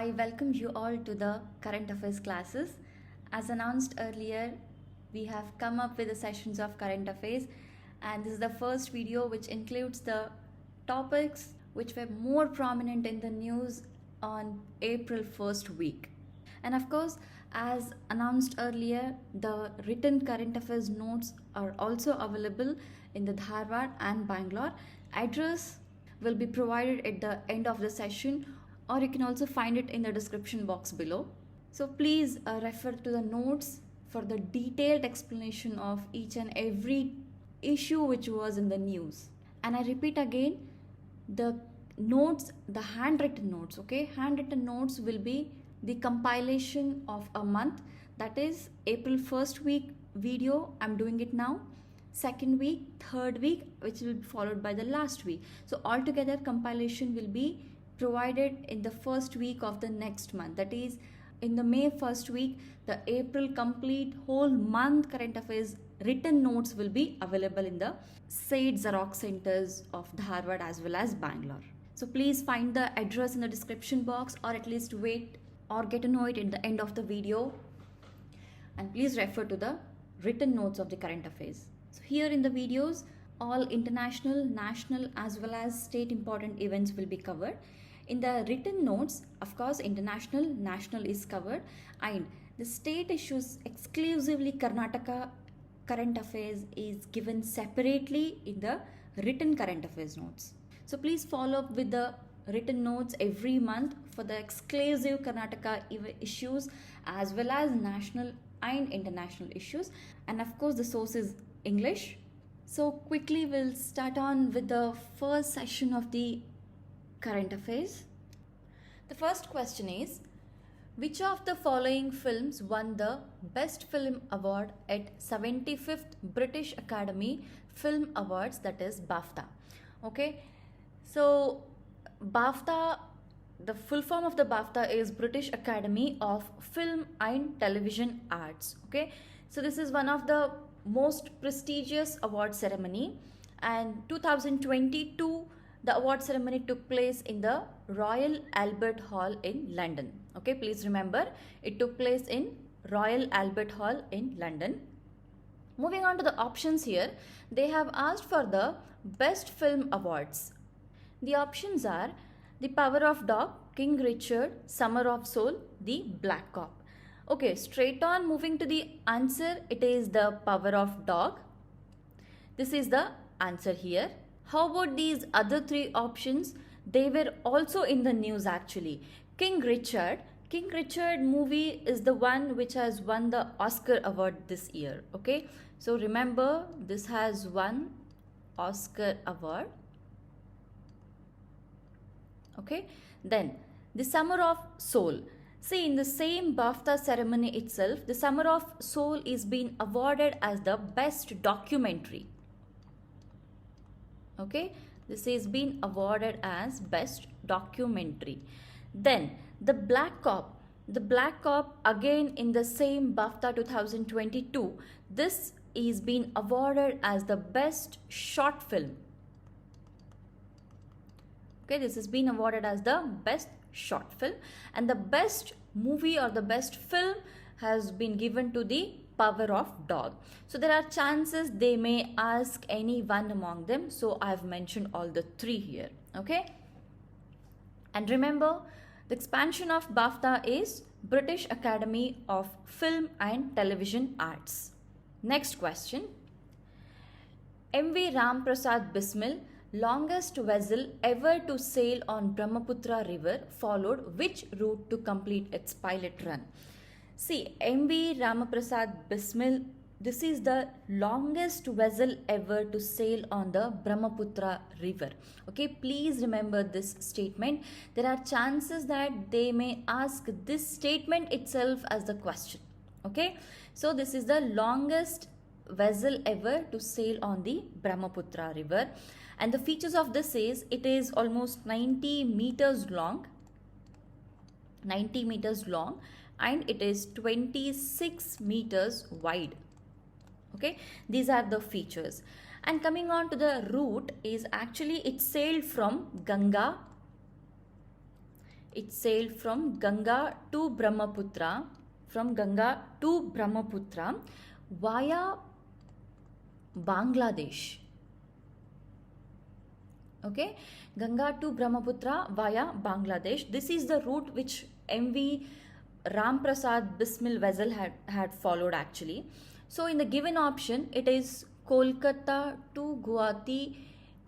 I welcome you all to the current affairs classes. As announced earlier, we have come up with the sessions of current affairs, and this is the first video which includes the topics which were more prominent in the news on April 1st week. And of course, as announced earlier, the written current affairs notes are also available in the Dharwad and Bangalore. Address will be provided at the end of the session, or you can also find it in the description box below. So please refer to the notes for the detailed explanation of each and every issue which was in the news. And I repeat again, the notes, the handwritten notes, okay, handwritten notes will be the compilation of a month, that is April 1st week video, I'm doing it now, second week, third week, which will be followed by the last week. So altogether compilation will be provided in the first week of the next month, that is in the May first week. The April complete whole month current affairs written notes will be available in the said Xerox centers of Dharwad as well as Bangalore. So please find the address in the description box, or at least wait or get to know it at the end of the video, and please refer to the written notes of the current affairs. So here in the videos, all international, national as well as state important events will be covered. In the written notes, of course, international, national is covered, and the state issues, exclusively Karnataka current affairs, is given separately in the written current affairs notes. So please follow up with the written notes every month for the exclusive Karnataka issues as well as national and international issues, and of course the source is English. So quickly we'll start on with the first session of the current affairs. The first question is, which of the following films won the Best Film Award at 75th British Academy Film Awards, that is BAFTA? Okay, so BAFTA, the full form of the BAFTA is British Academy of Film and Television Arts. Okay, so this is one of the most prestigious award ceremony, and 2022 the award ceremony took place in the Royal Albert Hall in London. Okay, please remember, it took place in Royal Albert Hall in London. Moving on to the options here, they have asked for the best film awards. The options are The Power of Dog, King Richard, Summer of Soul, The Black Cop. Okay, straight on moving to the answer, it is The Power of Dog. This is the answer here. How about these other three options? They were also in the news actually. King Richard movie is the one which has won the Oscar award this year. Okay, so remember, this has won Oscar award. Okay, then The Summer of Soul. See, in the same BAFTA ceremony itself, The Summer of Soul is being awarded as the best documentary. Okay, this is being awarded as best documentary. Then The Black Cop. The Black Cop, again in the same BAFTA 2022, this is being awarded as the best short film. Okay, this has been awarded as the best short film, and the best movie or the best film has been given to The Power of Dog. So there are chances they may ask any one among them, so I have mentioned all the three here. Okay, and remember, the expansion of BAFTA is British Academy of Film and Television Arts. Next question. MV RAM PRASAD BISMIL, longest vessel ever to sail on Brahmaputra river, followed which route to complete its pilot run? See, MV Ramaprasad Bismil, this is the longest vessel ever to sail on the Brahmaputra river. Okay, please remember this statement. There are chances that they may ask this statement itself as the question. Okay, so this is the longest vessel ever to sail on the Brahmaputra river, and the features of this is it is almost 90 meters long, and it is 26 meters wide. Okay, these are the features. And coming on to the route is actually it sailed from Ganga It sailed from Ganga to Brahmaputra, via Bangladesh. Okay, Ganga to Brahmaputra via Bangladesh. This is the route which MV RAM PRASAD BISMIL vessel had followed actually. So in the given option, it is Kolkata to Guwahati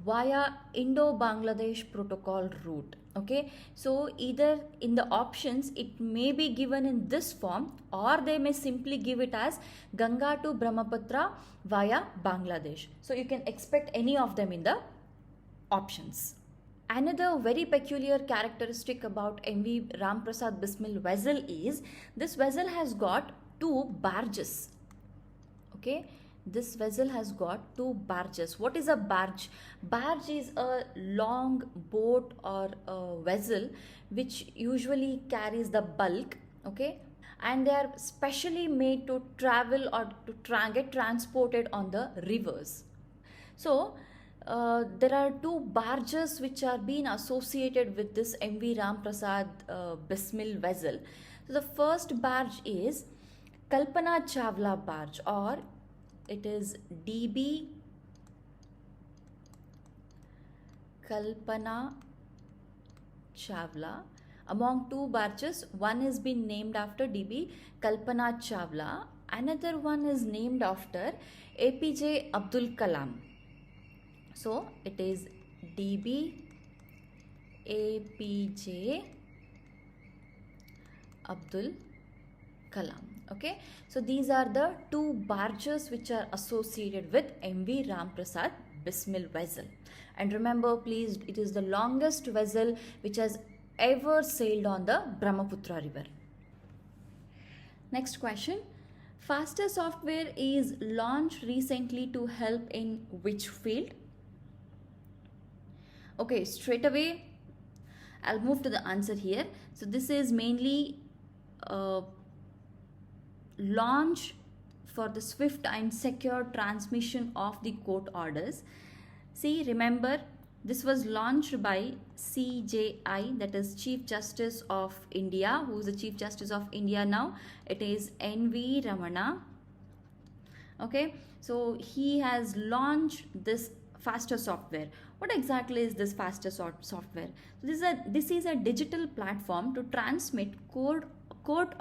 via Indo-Bangladesh protocol route. Okay, so either in the options it may be given in this form, or they may simply give it as Ganga to Brahmaputra via Bangladesh. So you can expect any of them in the options. Another very peculiar characteristic about MV Ram Prasad Bismil vessel is this vessel has got two barges. Okay, this vessel has got two barges. What is a barge? Barge is a long boat or a vessel which usually carries the bulk. Okay, and they are specially made to travel or to get transported on the rivers. So there are two barges which are being associated with this MV Ram Prasad Bismil vessel. So the first barge is Kalpana Chawla barge, or it is DB Kalpana Chawla. Among two barges, one is been named after DB Kalpana Chawla, another one is named after APJ Abdul Kalam. So it is DB APJ Abdul Kalam. Okay, so these are the two barges which are associated with MV Ram Prasad Bismil vessel. And remember, please, it is the longest vessel which has ever sailed on the Brahmaputra river. Next question. FASTER software is launched recently to help in which field? Okay, straight away I'll move to the answer here. So this is mainly launch for the swift and secure transmission of the court orders. See, remember, this was launched by CJI, that is Chief Justice of India. Who is the Chief Justice of India now? It is N.V. Ramana. Okay, so he has launched this FASTER software. What exactly is this FASTER software? So this is a digital platform to transmit court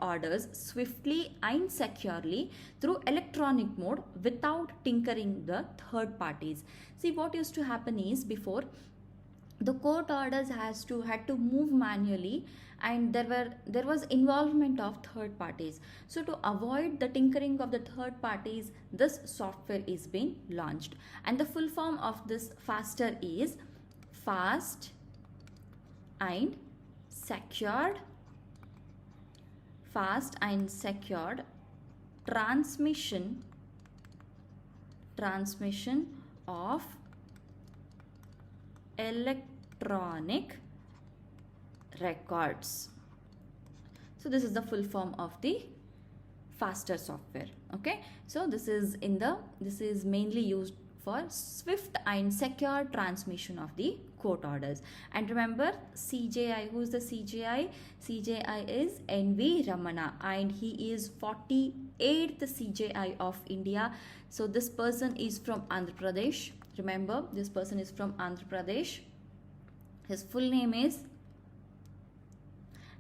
orders swiftly and securely through electronic mode without tinkering the third parties. See, what used to happen is before, the court orders had to move manually, and there was involvement of third parties. So to avoid the tinkering of the third parties, this software is being launched, and the full form of this FASTER is fast and secured transmission of electronic records. So this is the full form of the FASTER software. Okay, so this is mainly used for swift and secure transmission of the court orders. And remember, CJI, who is the CJI? CJI is N.V. Ramana, and he is 48th CJI of India. So this person is from Andhra Pradesh. Remember, this person is from Andhra Pradesh. His full name is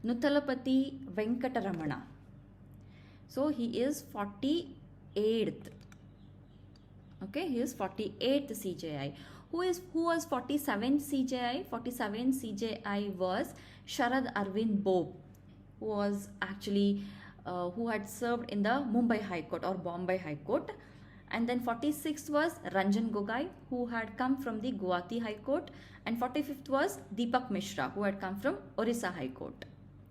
Nuthalapati Venkataramana. So he is 48th. Okay, he is 48th CJI. Who was 47th CJI? 47th CJI was Sharad Arvind Bob, who was actually who had served in the Mumbai High Court or Bombay High Court. And then 46th was Ranjan Gogoi, who had come from the Guwahati High Court. And 45th was Deepak Mishra, who had come from Orissa High Court.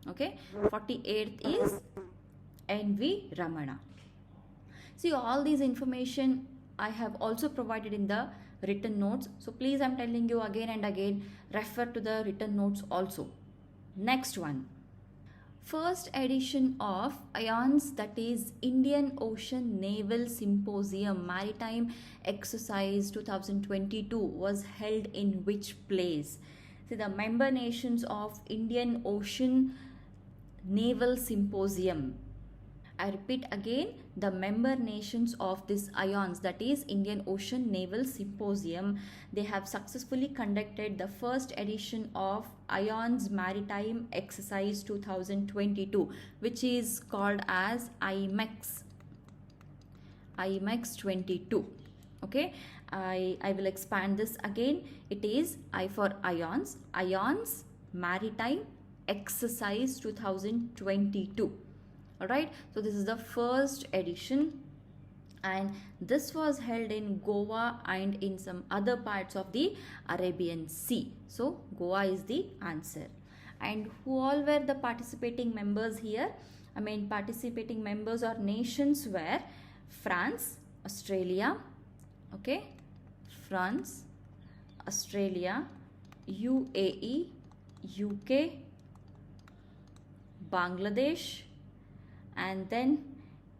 Okay, 48th is N.V. Ramana. See, all these information I have also provided in the written notes. So please, I'm telling you again and again, refer to the written notes also. Next one. First edition of IONS, that is Indian Ocean Naval Symposium Maritime Exercise 2022, was held in which place? See, the member nations of Indian Ocean Naval Symposium. I repeat again, the member nations of this IONS, that is Indian Ocean Naval Symposium, they have successfully conducted the first edition of IONS Maritime Exercise 2022, which is called as IMEX 22. Okay, I will expand this again. It is I for IONS Maritime Exercise 2022. Alright, so this is the first edition, and this was held in Goa and in some other parts of the Arabian Sea. So Goa is the answer. And who all were the participating members here? I mean, participating members or nations were France, Australia, okay, France, Australia, UAE, UK, Bangladesh, and then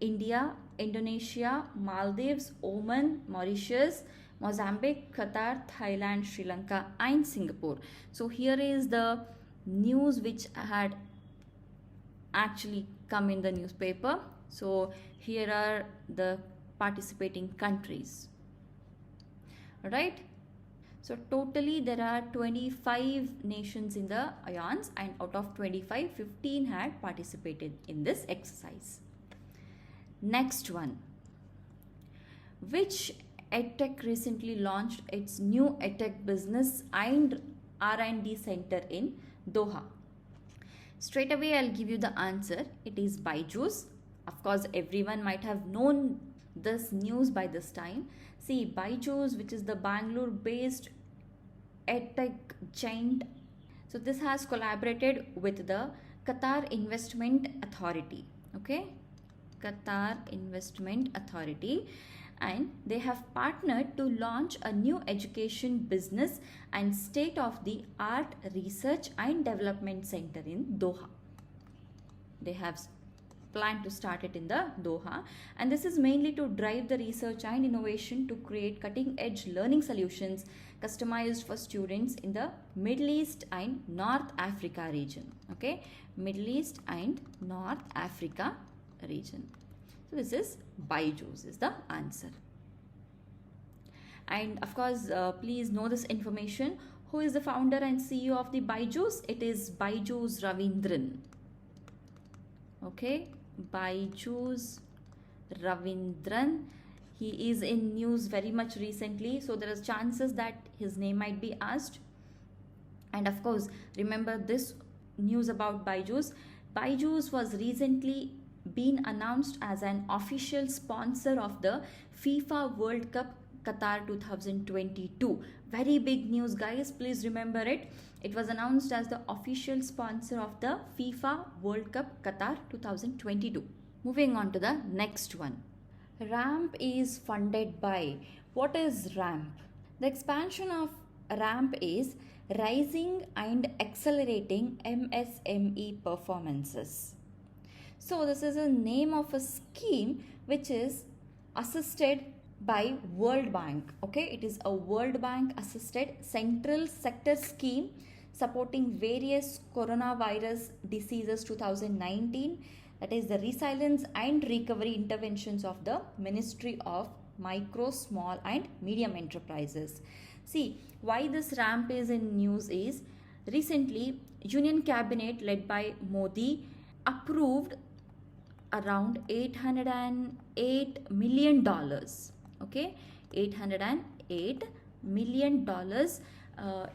India, Indonesia, Maldives, Oman, Mauritius, Mozambique, Qatar, Thailand, Sri Lanka and Singapore. So here is the news which had actually come in the newspaper. So here are the participating countries. Alright. So totally there are 25 nations in the IONS, and out of 25, 15 had participated in this exercise. Next one. Which EdTech recently launched its new EdTech business and R&D center in Doha? Straight away I'll give you the answer. It is Byju's. Of course, everyone might have known this news by this time. See, Byju's, which is the Bangalore-based EdTech giant. So this has collaborated with the Qatar Investment Authority. Okay, Qatar Investment Authority, and they have partnered to launch a new education business and state-of-the-art research and development center in Doha. They have planned to start it in the Doha, and this is mainly to drive the research and innovation to create cutting-edge learning solutions customized for students in the Middle East and North Africa region. Okay, Middle East and North Africa region. So this is Byju's is the answer. And of course, please know this information. Who is the founder and CEO of the Byju's? It is Byju's Ravindran. Okay, Byju's Ravindran. He is in news very much recently, so there is chances that his name might be asked. And of course, remember this news about Byju's. Byju's was recently been announced as an official sponsor of the FIFA World Cup Qatar 2022. Very big news, guys. Please remember it. It was announced as the official sponsor of the FIFA World Cup Qatar 2022. Moving on to the next one. RAMP is funded by. What is RAMP? The expansion of RAMP is Rising and Accelerating MSME Performances. So this is a name of a scheme which is assisted by World Bank. Okay, it is a World Bank assisted central sector scheme supporting various coronavirus diseases 2019, that is the resilience and recovery interventions of the Ministry of Micro, Small and Medium Enterprises. See, why this RAMP is in news is recently Union Cabinet led by Modi approved around $808 million. Okay, $808 million.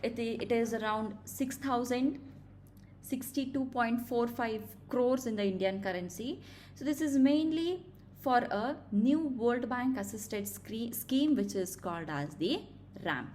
It is around 6,062.45 crores in the Indian currency. So this is mainly for a new World Bank assisted scheme which is called as the RAMP.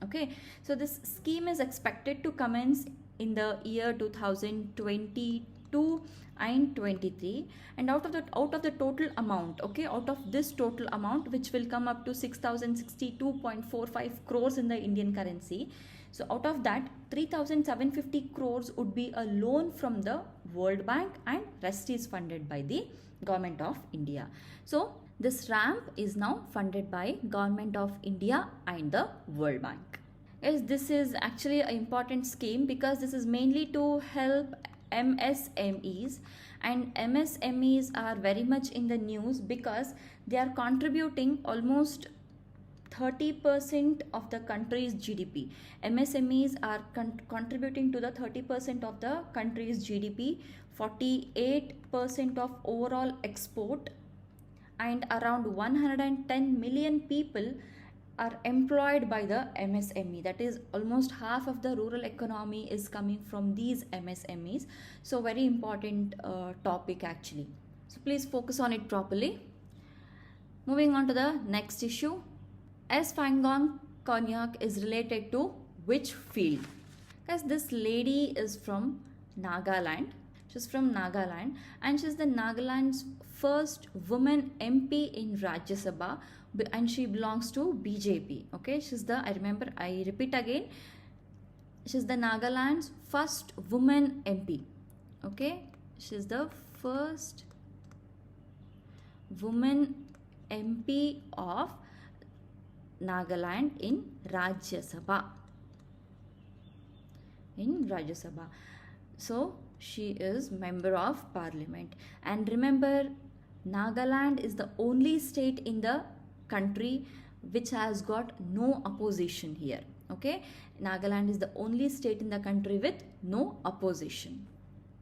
Okay, so this scheme is expected to commence in the year 2022 and 23, and out of the total amount, okay, out of this total amount which will come up to 6,062.45 crores in the Indian currency, so out of that 3,750 crores would be a loan from the World Bank and rest is funded by the Government of India. So this RAMP is now funded by Government of India and the World Bank. Yes, this is actually an important scheme because this is mainly to help MSMEs, and MSMEs are very much in the news because they are contributing almost 30% of the country's GDP. MSMEs are contributing to the 30% of the country's GDP, 48% of overall export, and around 110 million people are employed by the MSME. That is, almost half of the rural economy is coming from these MSMEs. So very important topic actually. So please focus on it properly. Moving on to the next issue. Esfangong Cognac is related to which field? Because this lady is from Nagaland. She's from Nagaland and she's the Nagaland's first woman MP in Rajya Sabha, and she belongs to BJP. Okay, I repeat again, she's the Nagaland's first woman MP. Okay, she's the first woman MP of Nagaland in Rajya Sabha. So she is member of parliament. And remember, Nagaland is the only state in the country which has got no opposition here. Okay, Nagaland is the only state in the country with no opposition.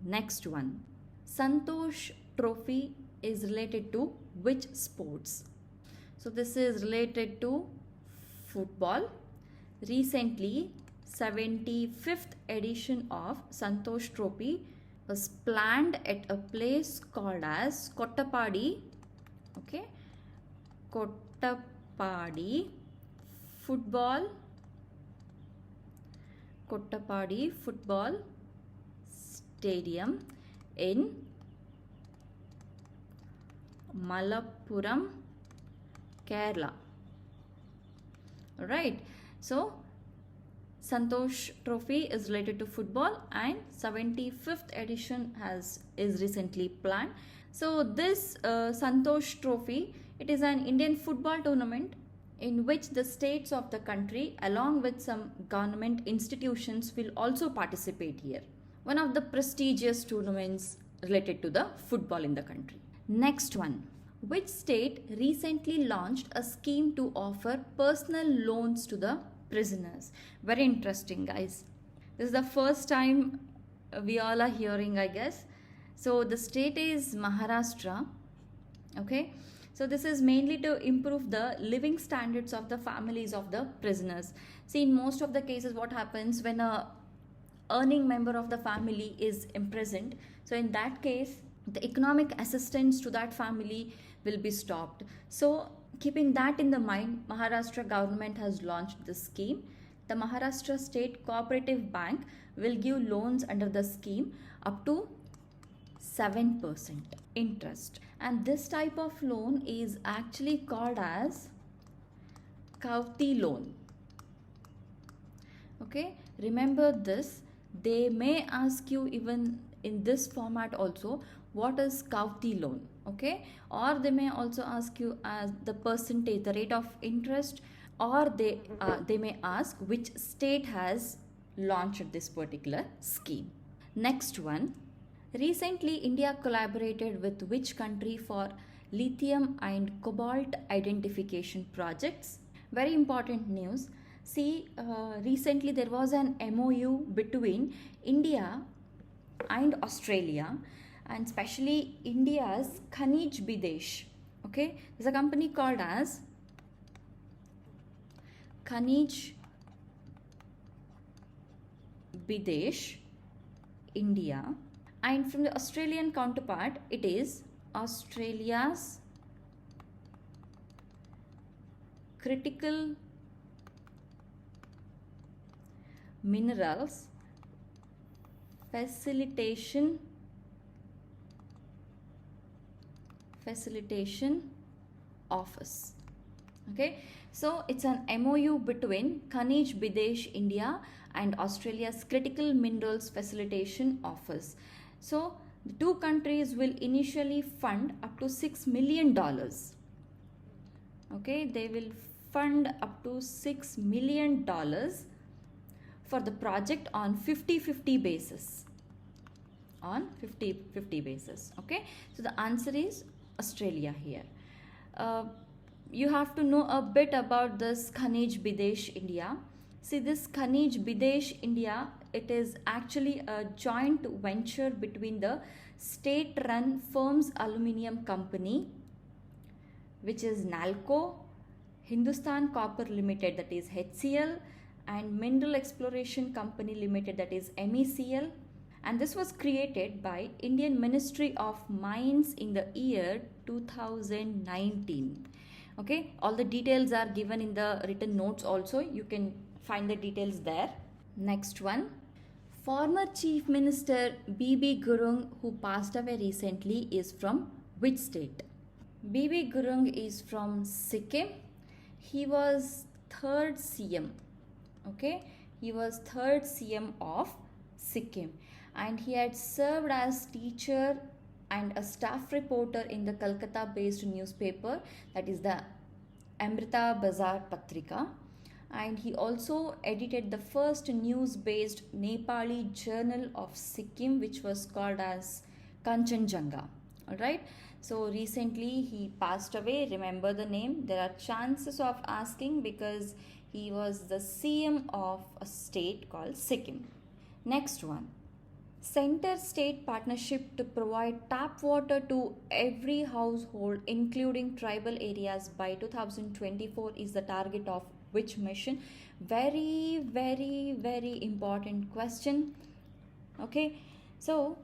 Next one. Santosh Trophy is related to which sports? So this is related to football. Recently, 75th edition of Santosh Trophy was planned at a place called as Kottapadi. Okay, Kottapadi Football Stadium in Malappuram, Kerala. Alright, so Santosh Trophy is related to football and 75th edition is recently planned. So this Santosh Trophy, it is an Indian football tournament in which the states of the country along with some government institutions will also participate here. One of the prestigious tournaments related to the football in the country. Next one. Which state recently launched a scheme to offer personal loans to the prisoners? Very interesting, guys. This is the first time we all are hearing, I guess. So the state is Maharashtra. Okay. So this is mainly to improve the living standards of the families of the prisoners. See, in most of the cases, what happens when a earning member of the family is imprisoned? So in that case, the economic assistance to that family will be stopped. So keeping that in the mind, Maharashtra government has launched this scheme. The Maharashtra State Cooperative Bank will give loans under the scheme up to 7% interest. And this type of loan is actually called as Kauti loan. Okay, remember this. They may ask you even in this format also, what is Kauti loan? Okay, or they may also ask you as the percentage, the rate of interest, or they may ask which state has launched this particular scheme. Next one. Recently, India collaborated with which country for lithium and cobalt identification projects? Very important news. See, recently there was an MOU between India and Australia, and especially India's Khanij Bidesh. Okay, there's a company called as Khanij Bidesh India, and from the Australian counterpart, it is Australia's Critical Minerals Facilitation Office. Okay, so it's an MOU between Khanij Bidesh India and Australia's Critical Minerals Facilitation Office. So the two countries will initially fund up to $6 million. Okay, they will fund up to $6 million for the project on 50-50 basis. On 50-50 basis. Okay, so the answer is Australia here. You have to know a bit about this Khanij Bidesh India. See, this Khanij Bidesh India, it is actually a joint venture between the state-run Firms Aluminium Company, which is NALCO, Hindustan Copper Limited, that is HCL, and Mineral Exploration Company Limited, that is MECL. And this was created by Indian Ministry of Mines in the year 2019. Okay, all the details are given in the written notes also. You can find the details there. Next one. Former Chief Minister B.B. Gurung, who passed away recently, is from which state? B.B. Gurung is from Sikkim. He was third CM. Okay, he was third CM of Sikkim, and he had served as teacher and a staff reporter in the Kolkata based newspaper, that is the Amrita Bazar Patrika, and he also edited the first news based Nepali journal of Sikkim, which was called as Kanchenjunga. Alright, so recently he passed away. Remember the name. There are chances of asking because he was the CM of a state called Sikkim. Next one. Center-state partnership to provide tap water to every household, including tribal areas, by 2024 is the target of which mission? Very, very, very important question. Okay, so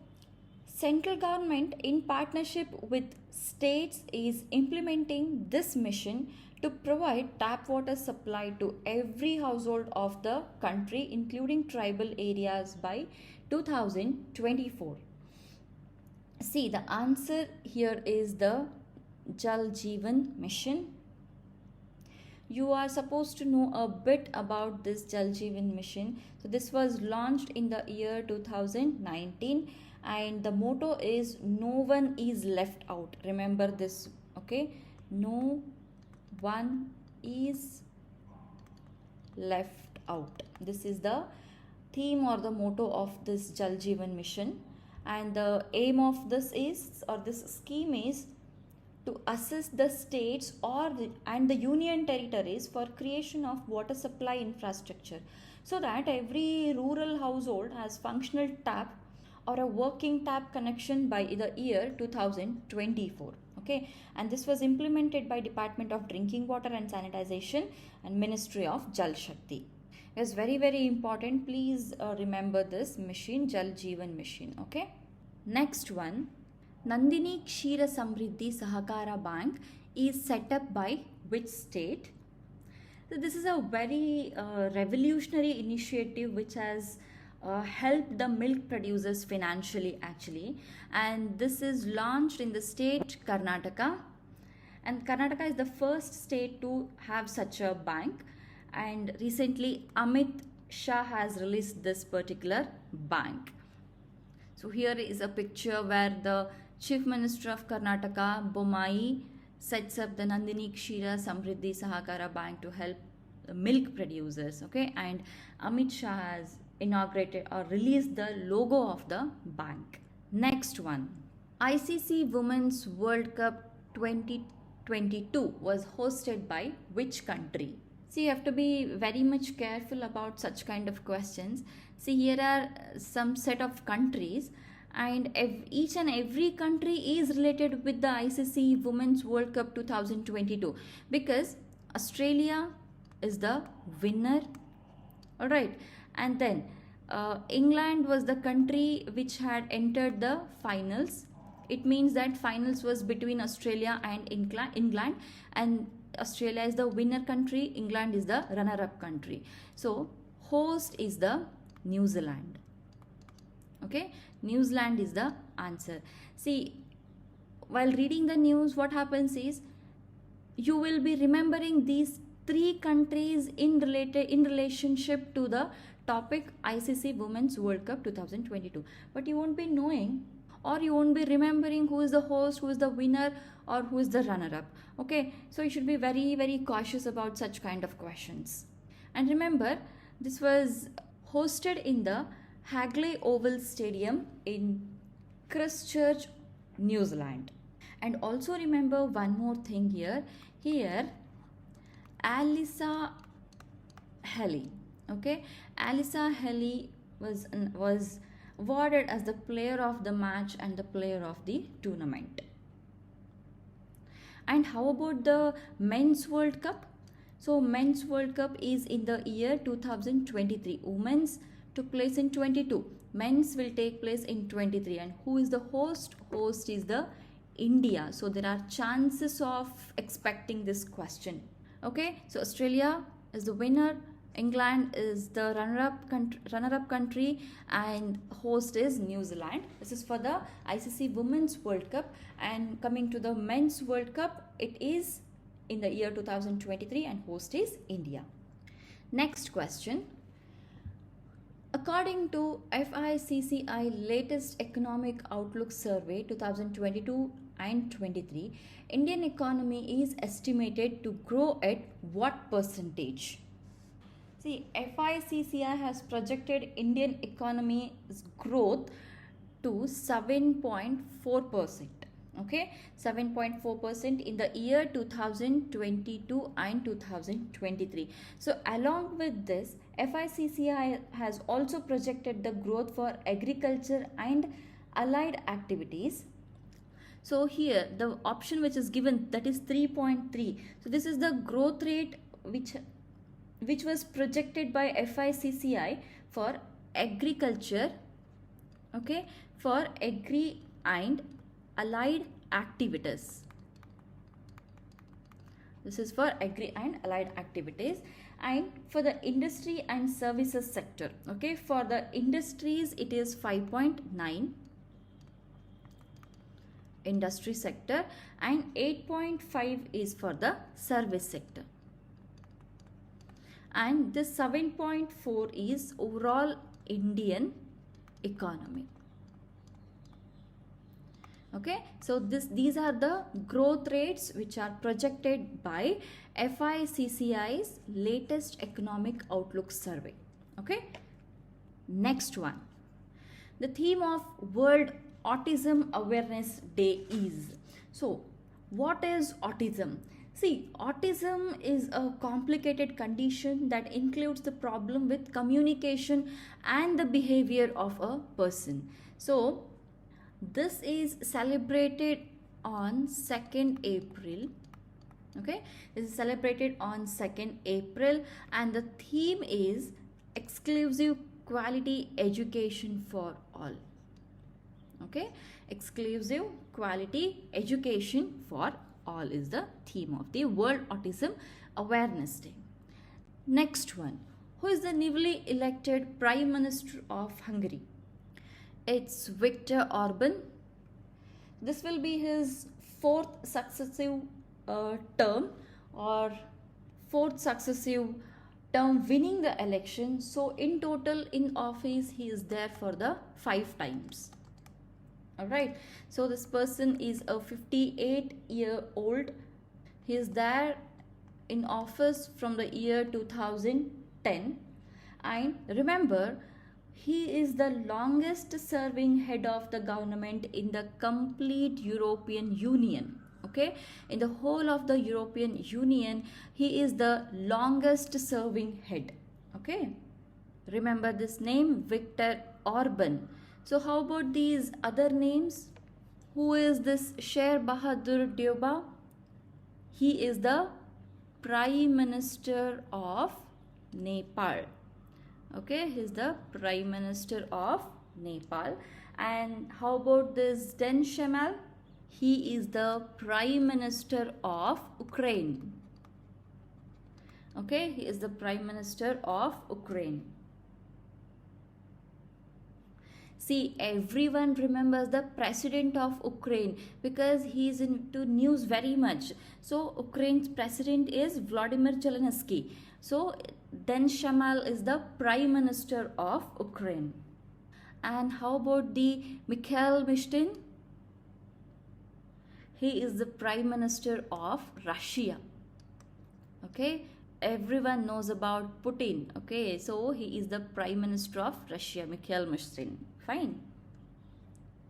central government in partnership with states is implementing this mission to provide tap water supply to every household of the country, including tribal areas, by 2024. See, the answer here is the Jal Jeevan mission. You are supposed to know a bit about this Jal Jeevan mission. So this was launched in the year 2019, and the motto is no one is left out. Remember this, okay? No one is left out. This is the theme or the motto of this Jal Jeevan mission, and the aim of this is, or this scheme is, to assist the states and the union territories for creation of water supply infrastructure, so that every rural household has functional tap or a working tap connection by the year 2024. Okay, and this was implemented by Department of Drinking Water and Sanitization and Ministry of Jal Shakti. It's very, very important. Please remember this mission, Jal Jeevan mission. Okay. Next one, Nandini Ksheera Samridhi Sahakara Bank is set up by which state? So this is a very revolutionary initiative which has helped the milk producers financially actually, and this is launched in the state Karnataka, and Karnataka is the first state to have such a bank. And recently Amit Shah has released this particular bank. So here is a picture where the Chief Minister of Karnataka, Bommai, sets up the Nandini Ksheera Samridhi Sahakara Bank to help milk producers. Okay, and Amit Shah has inaugurated or released the logo of the bank. Next one, ICC Women's World Cup 2022 was hosted by which country? See, you have to be very much careful about such kind of questions. See, here are some set of countries, and each and every country is related with the ICC Women's World Cup 2022 because Australia is the winner. Alright, and then England was the country which had entered the finals. It means that finals was between Australia and England, and Australia is the winner country, England is the runner-up country. So host is the New Zealand. Okay, New Zealand is the answer. See, while reading the news, what happens is you will be remembering these three countries in relationship to the topic ICC Women's World Cup 2022, but you won't be knowing, or you won't be remembering who is the host, who is the winner, or who is the runner-up. Okay, so you should be very, very cautious about such kind of questions. And remember, this was hosted in the Hagley Oval Stadium in Christchurch, New Zealand. And also remember one more thing here. Here, Alyssa Healy. Okay, Alyssa Healy was awarded as the player of the match and the player of the tournament. And how about the Men's World Cup? So Men's World Cup is in the year 2023. Women's took place in 22. Men's will take place in 23. And who is the host? Host is the India. So there are chances of expecting this question. Okay, so Australia is the winner. England is the runner-up country, and host is New Zealand. This is for the ICC Women's World Cup. And coming to the Men's World Cup, it is in the year 2023 and host is India. Next question. According to FICCI latest Economic Outlook Survey 2022 and 23, Indian economy is estimated to grow at what percentage? See, FICCI has projected Indian economy's growth to 7.4%. Okay, 7.4% in the year 2022 and 2023. So along with this, FICCI has also projected the growth for agriculture and allied activities. So here the option which is given, that is 3.3. So this is the growth rate which was projected by FICCI for agriculture, okay, for agri and allied activities. This is for agri and allied activities. And for the industry and services sector, okay, for the industries it is 5.9 industry sector, and 8.5 is for the service sector. And this 7.4 is overall Indian economy. Okay, so these are the growth rates which are projected by FICCI's latest Economic Outlook Survey. Okay, next one. The theme of World Autism Awareness Day is. So, what is autism? See, autism is a complicated condition that includes the problem with communication and the behavior of a person. So, this is celebrated on 2nd April. Okay, this is celebrated on 2nd April, and the theme is exclusive quality education for all. Okay, exclusive quality education for all is the theme of the World Autism Awareness Day. Next one. Who is the newly elected Prime Minister of Hungary? It's Viktor Orban. This will be his fourth successive term, or fourth successive term winning the election. So in total in office he is there for the 5 times. Alright, so this person is a 58-year-old. He is there in office from the year 2010, and remember, he is the longest serving head of the government in the complete European Union. Okay, in the whole of the European Union, he is the longest serving head. Okay, remember this name, Viktor Orban. So how about these other names? Who is this Sher Bahadur Deuba? He is the Prime Minister of Nepal. Okay, he is the Prime Minister of Nepal. And how about this Den Shemal? He is the Prime Minister of Ukraine. Okay, he is the Prime Minister of Ukraine. See, everyone remembers the President of Ukraine because he is into news very much. So, Ukraine's President is Vladimir Zelensky. So, Den Shemal is the Prime Minister of Ukraine. And how about the Mikhail Mishustin? He is the Prime Minister of Russia. Okay, everyone knows about Putin. Okay, so he is the Prime Minister of Russia, Mikhail Mishustin. Fine.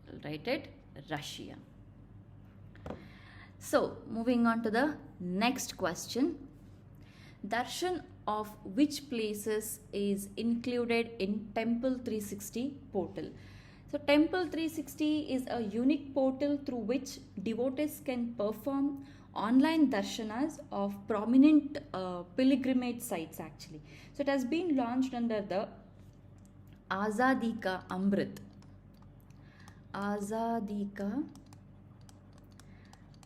I'll write it Russia. So, moving on to the next question. Darshan of which places is included in Temple 360 portal? So, Temple 360 is a unique portal through which devotees can perform online darshanas of prominent pilgrimage sites actually. So, it has been launched under the Azadi Ka Amrit. Azadi Ka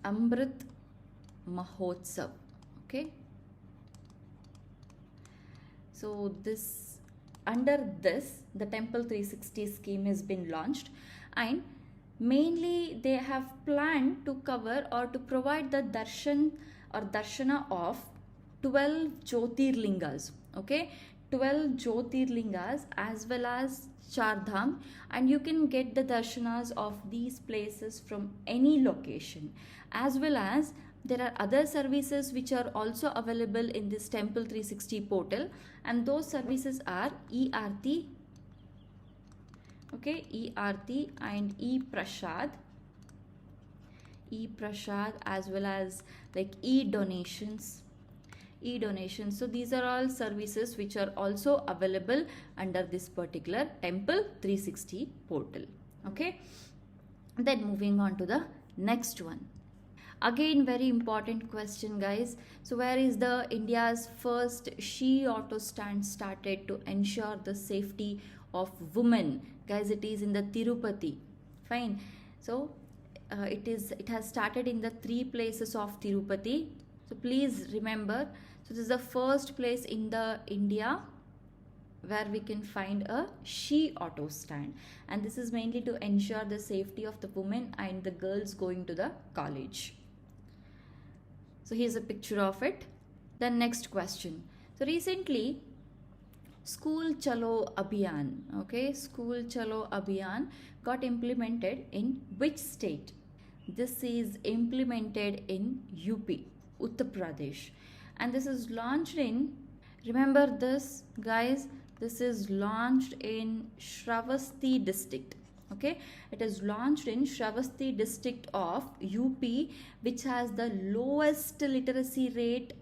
Amrit Mahotsav. Okay. So under this, the Temple 360 scheme has been launched, and mainly they have planned to cover or to provide the darshan or darshana of 12 Jyotirlingas. Okay, 12 Jyotirlingas as well as Chardham, and you can get the darshanas of these places from any location, as well as there are other services which are also available in this Temple 360 portal, and those services are e-Aarti, okay, e-Aarti and e-Prasad, as well as like e-donations. So these are all services which are also available under this particular Temple 360 portal. Okay, then moving on to the next one. Again, very important question, guys. So where is the India's first she auto stand started to ensure the safety of women? Guys, it is in the Tirupati. Fine. So it has started in the 3 places of Tirupati. So please remember, so this is the first place in the India where we can find a she auto stand, and this is mainly to ensure the safety of the women and the girls going to the college. So here's a picture of it. The next question. So recently, School Chalo Abhiyan, okay, School Chalo Abhiyan got implemented in which state? This is implemented in UP, Uttar Pradesh, and this is launched in, remember this guys, this is launched in Shravasti district. Okay, it is launched in Shravasti district of UP, which has the lowest literacy rate.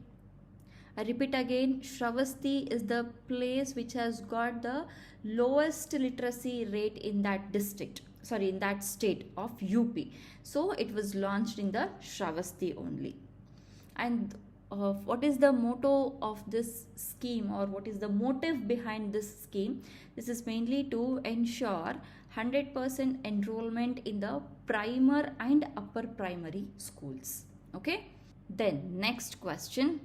I repeat again, Shravasti is the place which has got the lowest literacy rate in that district, sorry, in that state of UP. So it was launched in the Shravasti only. And what is the motto of this scheme, or what is the motive behind this scheme? This is mainly to ensure 100% enrollment in the primer and upper primary schools. Okay. Then next question.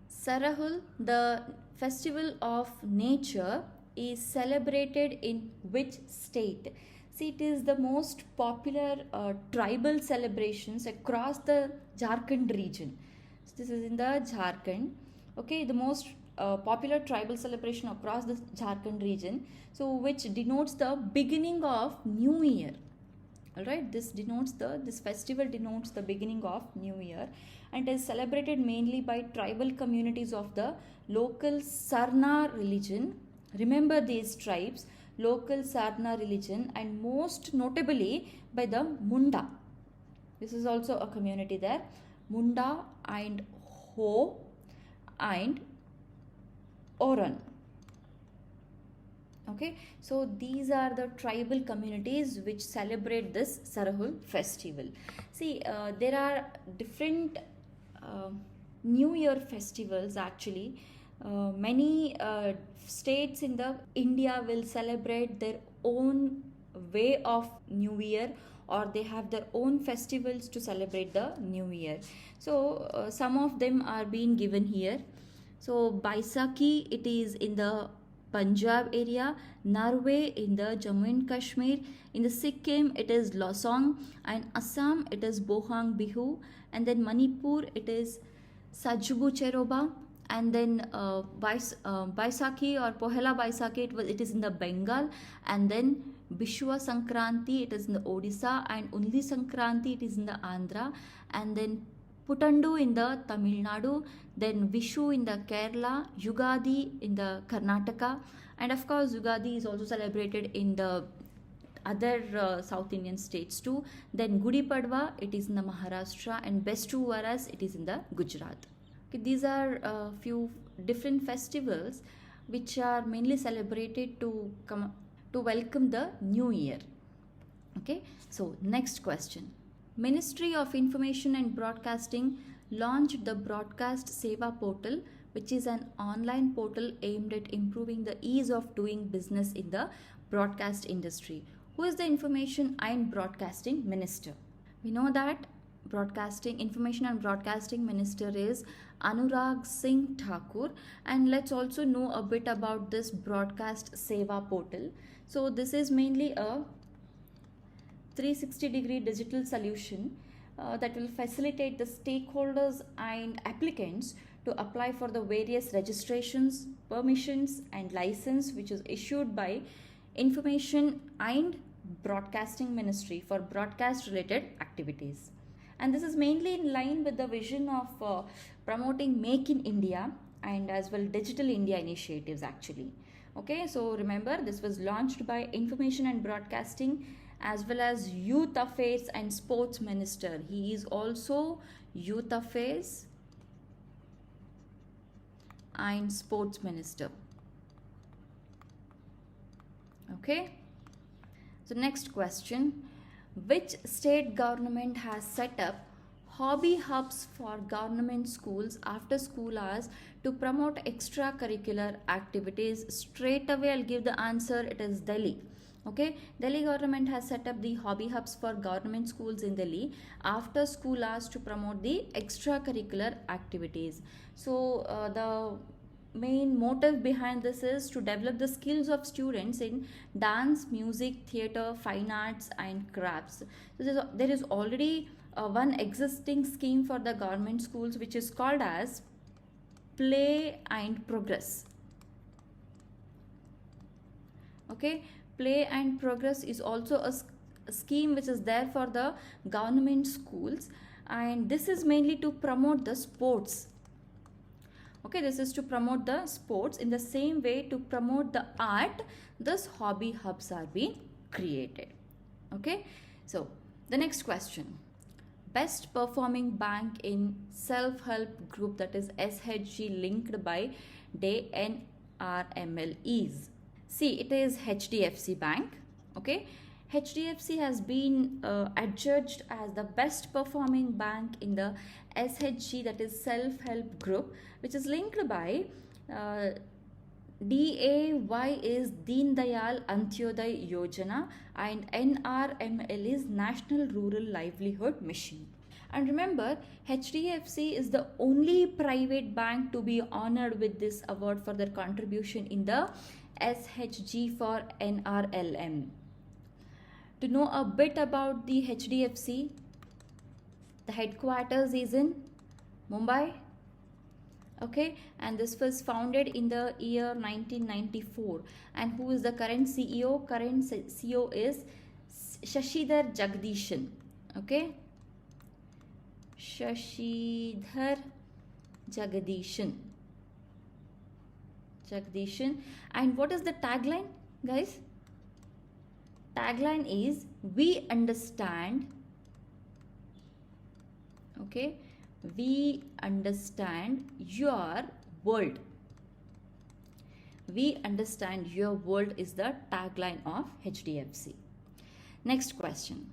Sarahul, the festival of nature, is celebrated in which state? See, it is the most popular tribal celebrations across the Jharkhand region. So this is in the Jharkhand. Okay, the most popular tribal celebration across the Jharkhand region, so which denotes the beginning of New Year. Alright, this festival denotes the beginning of New Year, and is celebrated mainly by tribal communities of the local Sarna religion. Remember these tribes, local Sarna religion, and most notably by the Munda. This is also a community there. Munda and Ho and Oran. Okay, so these are the tribal communities which celebrate this Sarahul festival. See, there are different New Year festivals actually. Many states in the India will celebrate their own way of New Year, or they have their own festivals to celebrate the New Year. So some of them are being given here. So Baisakhi, it is in the Punjab area, Narway in the Jammu and Kashmir, in the Sikkim it is Losong, and Assam it is Bohang Bihu, and then Manipur it is Sajbu Cheroba, and then Baisakhi or Pohela Baisakhi it is in the Bengal, and then Bishwa Sankranti it is in the Odisha, and Undi Sankranti it is in the Andhra, and then Putandu in the Tamil Nadu, then Vishu in the Kerala, Yugadi in the Karnataka, and of course Yugadi is also celebrated in the other South Indian states too. Then Gudi Padwa, it is in the Maharashtra, and Bestu Varas, it is in the Gujarat. Okay, these are a few different festivals which are mainly celebrated to welcome the new year. Okay, so next question. Ministry of Information and Broadcasting launched the Broadcast Seva portal, which is an online portal aimed at improving the ease of doing business in the broadcast industry. Who is the Information and Broadcasting Minister? We know that Information and Broadcasting Minister is Anurag Singh Thakur, and let's also know a bit about this Broadcast Seva portal. So this is mainly a 360-degree digital solution that will facilitate the stakeholders and applicants to apply for the various registrations, permissions and license which is issued by Information and Broadcasting Ministry for broadcast related activities. And this is mainly in line with the vision of promoting Make in India and as well Digital India initiatives actually. Okay, so remember this was launched by Information and Broadcasting as well as Youth Affairs and Sports Minister. He is also Youth Affairs and Sports Minister. Okay, so next question. Which state government has set up hobby hubs for government schools after school hours to promote extracurricular activities? Straight away I'll give the answer. It is Delhi. Okay, Delhi government has set up the hobby hubs for government schools in Delhi after school hours to promote the extracurricular activities. So the main motive behind this is to develop the skills of students in dance, music, theatre, fine arts and crafts. So there is already one existing scheme for the government schools which is called as Play and Progress. Okay, Play and Progress is also a scheme which is there for the government schools, and this is mainly to promote the sports. Okay, this is to promote the sports. In the same way, to promote the art, this hobby hubs are being created. Okay, so the next question. Best performing bank in self-help group, that is SHG, linked by NRML is. See, it is HDFC Bank. Okay, HDFC has been adjudged as the best performing bank in the SHG, that is self-help group, which is linked by DAY is Deen Dayal Antyodaya Yojana and NRML is National Rural Livelihood Mission. And remember, HDFC is the only private bank to be honored with this award for their contribution in the SHG for NRLM. To know a bit about the HDFC, the headquarters is in Mumbai. Okay, and this was founded in the year 1994. And who is the current CEO? Current CEO is Shashidhar Jagdishan. Okay, Shashidhar Jagdishan. And what is the tagline, guys? Tagline is we understand. Okay, we understand your world. We understand your world is the tagline of HDFC. Next question.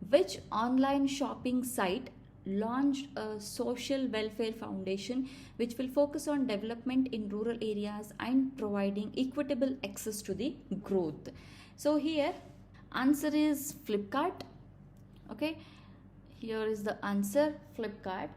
Which online shopping site launched a social welfare foundation which will focus on development in rural areas and providing equitable access to the growth? So here answer is Flipkart. Okay, here is the answer, Flipkart.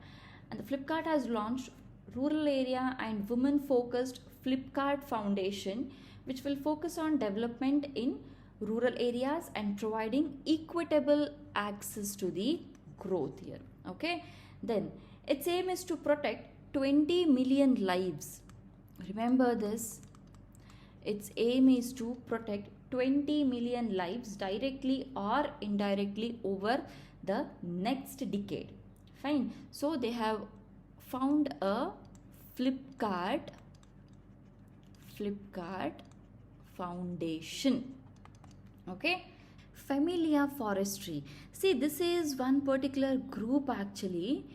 And the Flipkart has launched rural area and women focused Flipkart Foundation which will focus on development in rural areas and providing equitable access to the growth here. Okay, then its aim is to protect 20 million lives. Remember this, its aim is to protect 20 million lives directly or indirectly over the next decade. Fine. So they have found a Flipkart Foundation. Okay. Familia Forestry. See, this is one particular group actually,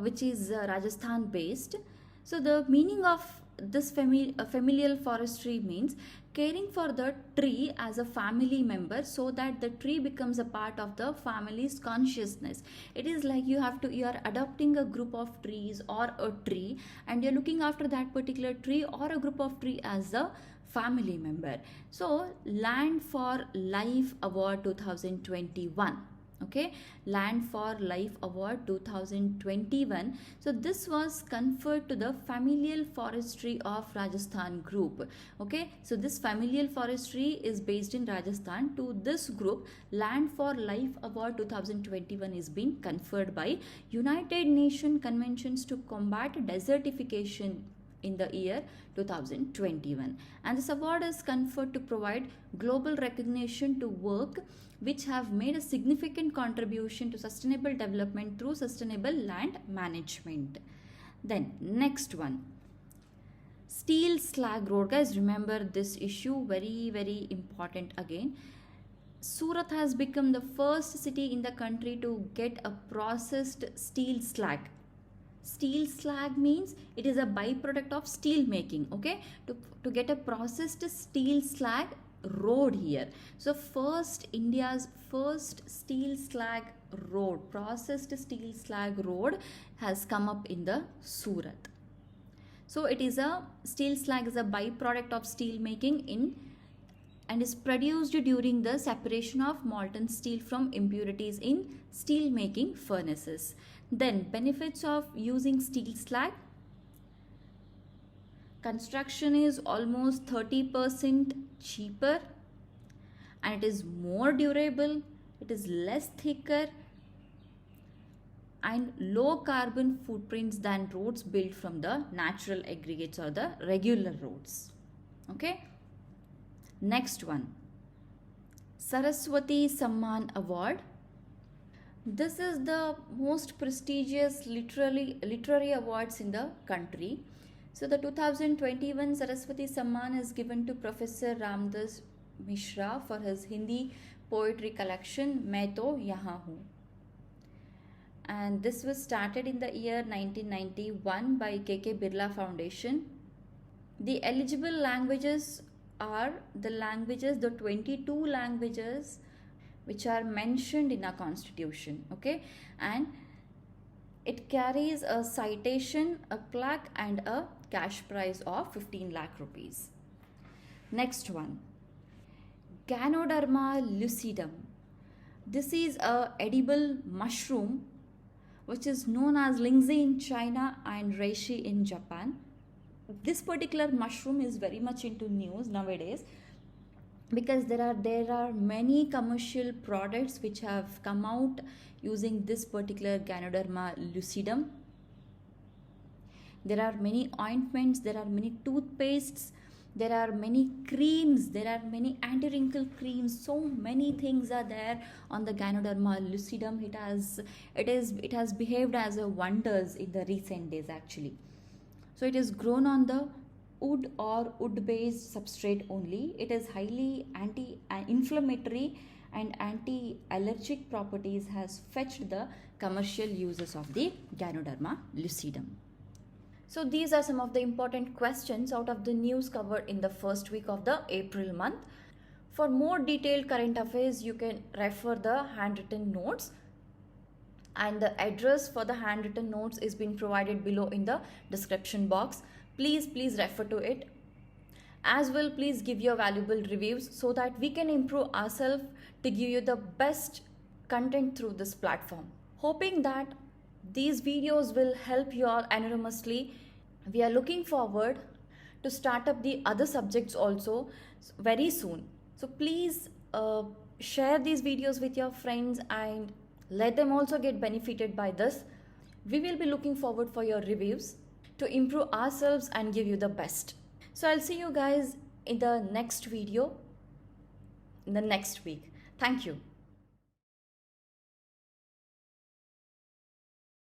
which is Rajasthan based. So the meaning of this familial forestry means caring for the tree as a family member, so that the tree becomes a part of the family's consciousness. It is like you are adopting a group of trees or a tree, and you're looking after that particular tree or a group of tree as a family member. So Land for Life Award 2021. Okay, Land for Life Award 2021. So this was conferred to the Familial Forestry of Rajasthan group. Okay, so this familial forestry is based in Rajasthan. To this group, Land for Life Award 2021 is being conferred by United Nations Conventions to Combat Desertification in the year 2021, and this award is conferred to provide global recognition to work which have made a significant contribution to sustainable development through sustainable land management. Then next one, steel slag road. Guys, remember this issue, very important again. Surat has become the first city in the country to get a processed steel slag. Steel slag means it is a byproduct of steel making. Okay, to get a processed steel slag road here. So India's first steel slag road, processed steel slag road, has come up in the Surat. So it is a steel slag is a byproduct of steel making and is produced during the separation of molten steel from impurities in steel making furnaces. Then benefits of using steel slag. Construction is almost 30% cheaper, and it is more durable, it is less thicker, and low carbon footprints than roads built from the natural aggregates or the regular roads. Okay. Next one, Saraswati Samman Award. This is the most prestigious literary awards in the country. So the 2021 Saraswati Samman is given to Professor Ramdas Mishra for his Hindi poetry collection Main To Yahan Hu. And this was started in the year 1991 by KK Birla Foundation. The eligible languages are the 22 languages which are mentioned in our constitution. Okay, and it carries a citation, a plaque, and a cash prize of 15 lakh rupees. Next one, Ganoderma lucidum. This is a edible mushroom which is known as lingzi in China and reishi in Japan. This particular mushroom is very much into news nowadays, because there are many commercial products which have come out using this particular Ganoderma lucidum. There are many ointments, there are many toothpastes, there are many creams, there are many anti-wrinkle creams. So many things are there on the Ganoderma lucidum. It has behaved as a wonders in the recent days actually. So it is grown on the wood or wood-based substrate only. It is highly anti-inflammatory and anti-allergic properties, has fetched the commercial uses of the Ganoderma lucidum. So these are some of the important questions out of the news covered in the first week of the April month. For more detailed current affairs, you can refer the handwritten notes, and the address for the handwritten notes is being provided below in the description box. Please refer to it. As well, please give your valuable reviews so that we can improve ourselves to give you the best content through this platform. Hoping that these videos will help you all enormously. We are looking forward to start up the other subjects also very soon. So please share these videos with your friends and let them also get benefited by this. We will be looking forward for your reviews to improve ourselves and give you the best. So I'll see you guys in the next video in the next week. Thank you.